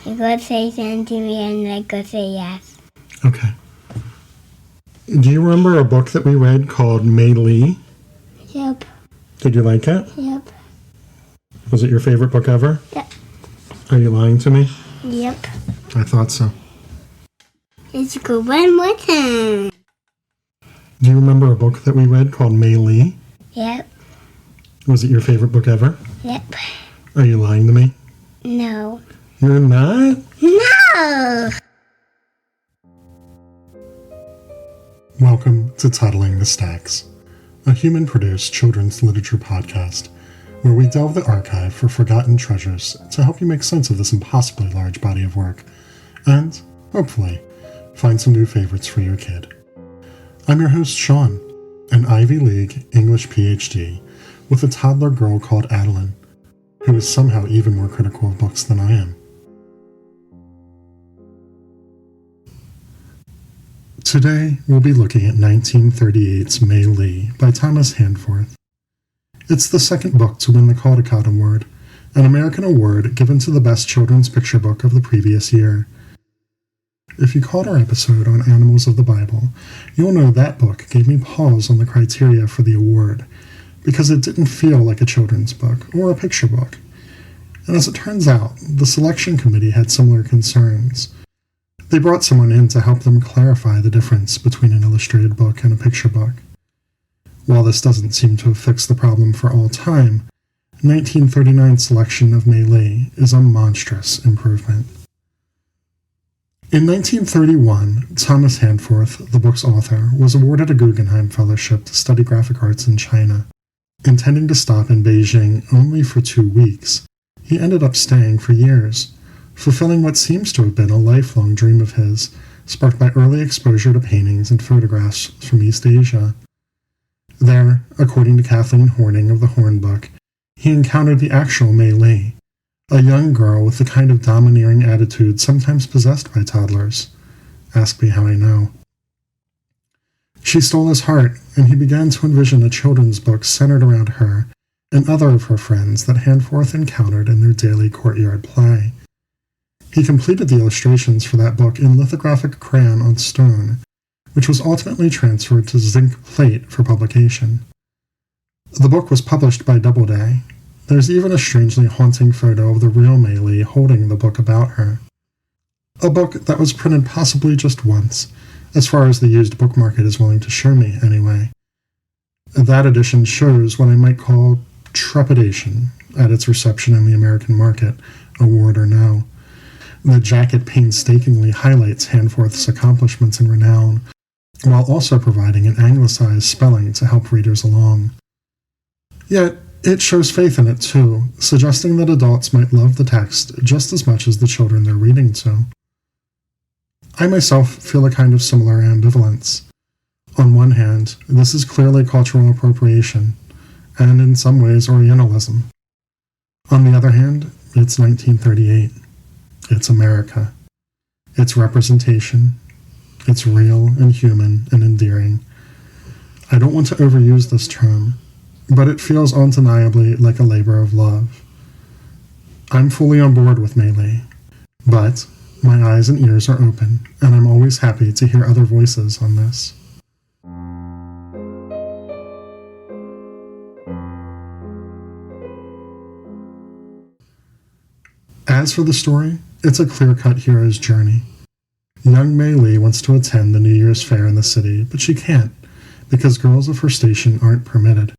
You go say something to me and I go say yes. Okay. Do you remember a book that we read called Mei Li? Yep. Did you like it? Yep. Was it your favorite book ever? Yep. Are you lying to me? Yep. I thought so. Let's go one more time. Do you remember a book that we read called Mei Li? Yep. Was it your favorite book ever? Yep. Are you lying to me? No. You're not? No! Welcome to Toddling the Stacks, a human-produced children's literature podcast where we delve the archive for forgotten treasures to help you make sense of this impossibly large body of work and, hopefully, find some new favorites for your kid. I'm your host, Sean, an Ivy League English PhD with a toddler girl called Adeline, who is somehow even more critical of books than I am. Today, we'll be looking at 1938's Mei Li by Thomas Handforth. It's the second book to win the Caldecott Award, an American award given to the best children's picture book of the previous year. If you caught our episode on Animals of the Bible, you'll know that book gave me pause on the criteria for the award, because it didn't feel like a children's book or a picture book. And as it turns out, the selection committee had similar concerns. They brought someone in to help them clarify the difference between an illustrated book and a picture book. While this doesn't seem to have fixed the problem for all time, 1939's selection of Mei Li is a monstrous improvement. In 1931, Thomas Handforth, the book's author, was awarded a Guggenheim Fellowship to study graphic arts in China. Intending to stop in Beijing only for 2 weeks, he ended up staying for years, fulfilling what seems to have been a lifelong dream of his, sparked by early exposure to paintings and photographs from East Asia. There, according to Kathleen Horning of the Horn Book, he encountered the actual Mei Li, a young girl with the kind of domineering attitude sometimes possessed by toddlers. Ask me how I know. She stole his heart, and he began to envision a children's book centered around her and other of her friends that Handforth encountered in their daily courtyard play. He completed the illustrations for that book in lithographic crayon on stone, which was ultimately transferred to zinc plate for publication. The book was published by Doubleday. There's even a strangely haunting photo of the real Mei Li holding the book about her. A book that was printed possibly just once, as far as the used book market is willing to show me, anyway. That edition shows what I might call trepidation at its reception in the American market, award or no. The jacket painstakingly highlights Handforth's accomplishments and renown, while also providing an anglicized spelling to help readers along. Yet, it shows faith in it too, suggesting that adults might love the text just as much as the children they're reading to. I myself feel a kind of similar ambivalence. On one hand, this is clearly cultural appropriation, and in some ways Orientalism. On the other hand, it's 1938. It's America. It's representation. It's real and human and endearing. I don't want to overuse this term, but it feels undeniably like a labor of love. I'm fully on board with Mei Li, but my eyes and ears are open, and I'm always happy to hear other voices on this. As for the story, it's a clear-cut hero's journey. Young Mei Li wants to attend the New Year's fair in the city, but she can't, because girls of her station aren't permitted.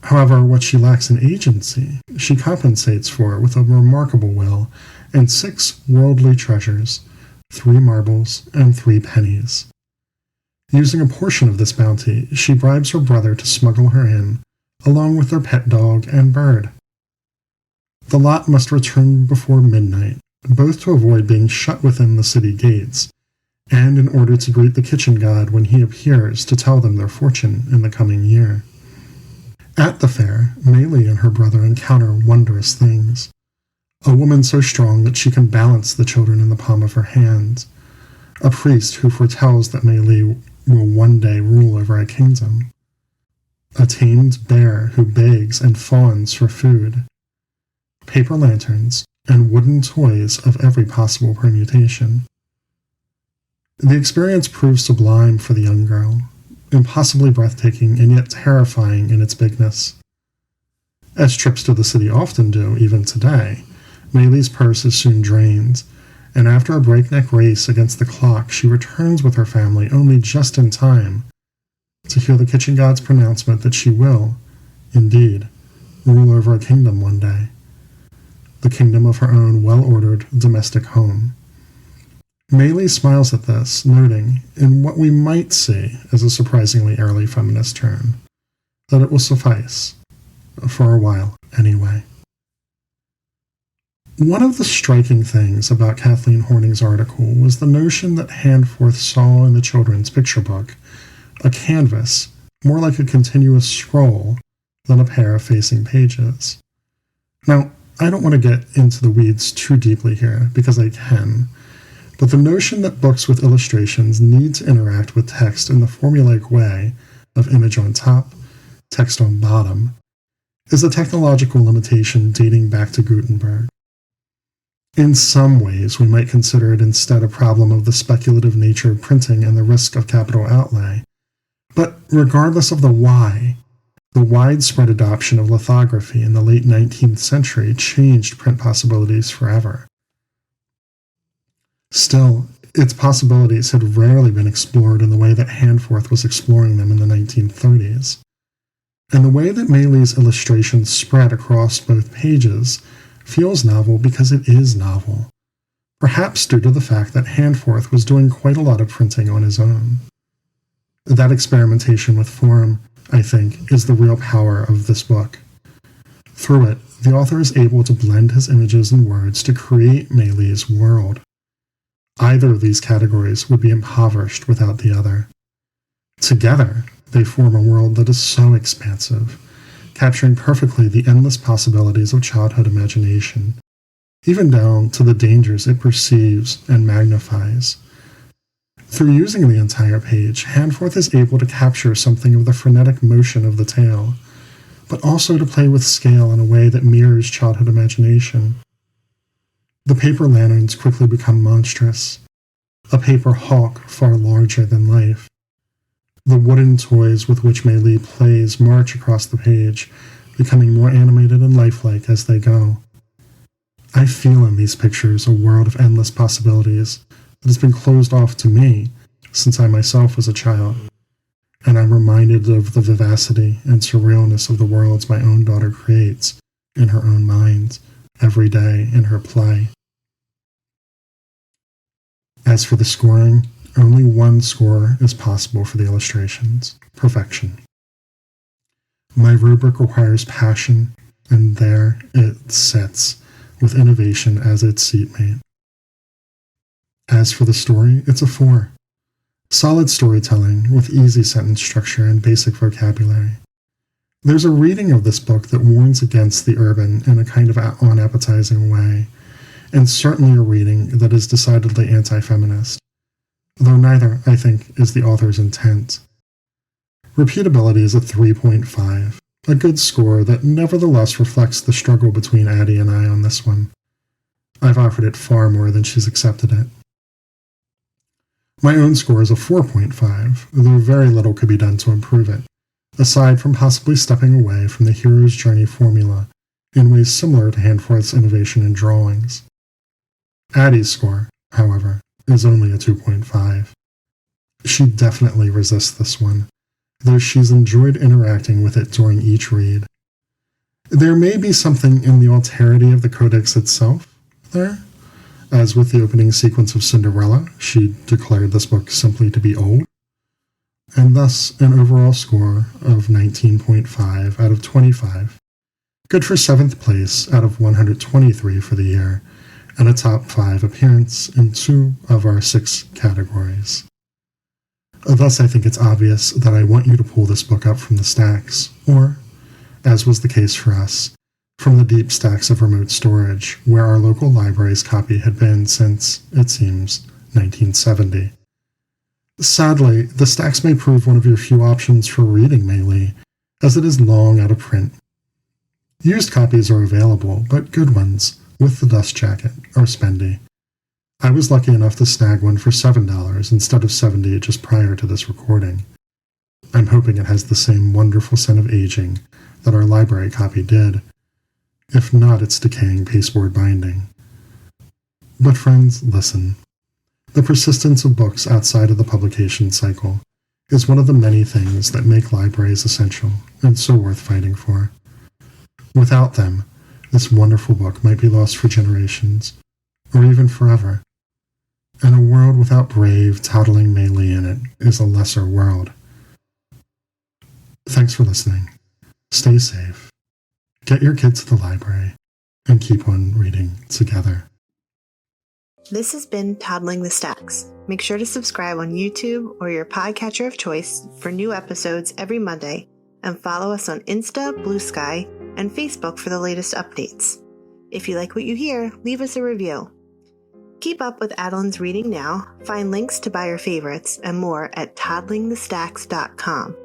However, what she lacks in agency, she compensates for with a remarkable will and 6 worldly treasures, 3 marbles, and 3 pennies. Using a portion of this bounty, she bribes her brother to smuggle her in, along with their pet dog and bird. The lot must return before midnight, both to avoid being shut within the city gates, and in order to greet the kitchen god when he appears to tell them their fortune in the coming year. At the fair, Mei Li and her brother encounter wondrous things. A woman so strong that she can balance the children in the palm of her hand. A priest who foretells that Mei Li will one day rule over a kingdom. A tamed bear who begs and fawns for food. Paper lanterns, and wooden toys of every possible permutation. The experience proved sublime for the young girl, impossibly breathtaking and yet terrifying in its bigness. As trips to the city often do, even today, Mei Li's purse is soon drained, and after a breakneck race against the clock, she returns with her family only just in time to hear the kitchen god's pronouncement that she will, indeed, rule over a kingdom one day, the kingdom of her own well-ordered domestic home. Mei Li smiles at this, noting, in what we might see as a surprisingly early feminist turn, that it will suffice, for a while anyway. One of the striking things about Kathleen Horning's article was the notion that Handforth saw in the children's picture book a canvas more like a continuous scroll than a pair of facing pages. Now, I don't want to get into the weeds too deeply here, because I can, but the notion that books with illustrations need to interact with text in the formulaic way of image on top, text on bottom, is a technological limitation dating back to Gutenberg. In some ways, we might consider it instead a problem of the speculative nature of printing and the risk of capital outlay. But regardless of the why, the widespread adoption of lithography in the late 19th century changed print possibilities forever. Still, its possibilities had rarely been explored in the way that Handforth was exploring them in the 1930s. And the way that Mei Li's illustrations spread across both pages feels novel because it is novel, perhaps due to the fact that Handforth was doing quite a lot of printing on his own. That experimentation with form, I think, is the real power of this book. Through it, the author is able to blend his images and words to create Mei Li's world. Either of these categories would be impoverished without the other. Together, they form a world that is so expansive, capturing perfectly the endless possibilities of childhood imagination, even down to the dangers it perceives and magnifies. Through using the entire page, Handforth is able to capture something of the frenetic motion of the tale, but also to play with scale in a way that mirrors childhood imagination. The paper lanterns quickly become monstrous, a paper hawk far larger than life. The wooden toys with which Mei Li plays march across the page, becoming more animated and lifelike as they go. I feel in these pictures a world of endless possibilities that has been closed off to me since I myself was a child, and I'm reminded of the vivacity and surrealness of the worlds my own daughter creates in her own mind every day in her play. As for the scoring, only one score is possible for the illustrations: perfection. My rubric requires passion, and there it sits, with innovation as its seatmate. As for the story, it's a 4. Solid storytelling, with easy sentence structure and basic vocabulary. There's a reading of this book that warns against the urban in a kind of unappetizing way, and certainly a reading that is decidedly anti-feminist, though neither, I think, is the author's intent. Repeatability is a 3.5, a good score that nevertheless reflects the struggle between Addie and I on this one. I've offered it far more than she's accepted it. My own score is a 4.5, though very little could be done to improve it, aside from possibly stepping away from the hero's journey formula in ways similar to Handforth's innovation in drawings. Addie's score, however, is only a 2.5. She definitely resists this one, though she's enjoyed interacting with it during each read. There may be something in the alterity of the codex itself there. As with the opening sequence of Cinderella, she declared this book simply to be old, and thus an overall score of 19.5 out of 25, good for 7th place out of 123 for the year, and a top 5 appearance in 2 of our 6 categories. Thus, I think it's obvious that I want you to pull this book up from the stacks, or, as was the case for us, from the deep stacks of remote storage, where our local library's copy had been since, it seems, 1970. Sadly, the stacks may prove one of your few options for reading Mei Li, as it is long out of print. Used copies are available, but good ones, with the dust jacket, or spendy. I was lucky enough to snag one for $7 instead of $70 just prior to this recording. I'm hoping it has the same wonderful scent of aging that our library copy did, if not its decaying pasteboard binding. But friends, listen. The persistence of books outside of the publication cycle is one of the many things that make libraries essential and so worth fighting for. Without them, this wonderful book might be lost for generations, or even forever. And a world without brave, toddling Mei Li in it is a lesser world. Thanks for listening. Stay safe. Get your kids to the library, and keep on reading together. This has been Toddling the Stacks. Make sure to subscribe on YouTube or your podcatcher of choice for new episodes every Monday, and follow us on Insta, Blue Sky, and Facebook for the latest updates. If you like what you hear, leave us a review. Keep up with Adeline's reading now, find links to buy your favorites, and more at toddlingthestacks.com.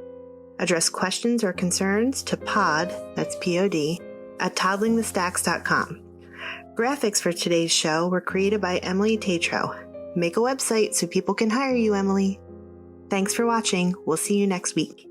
Address questions or concerns to pod, that's P-O-D, at toddlingthestacks.com. Graphics for today's show were created by Emily Tatro. Make a website so people can hire you, Emily. Thanks for watching. We'll see you next week.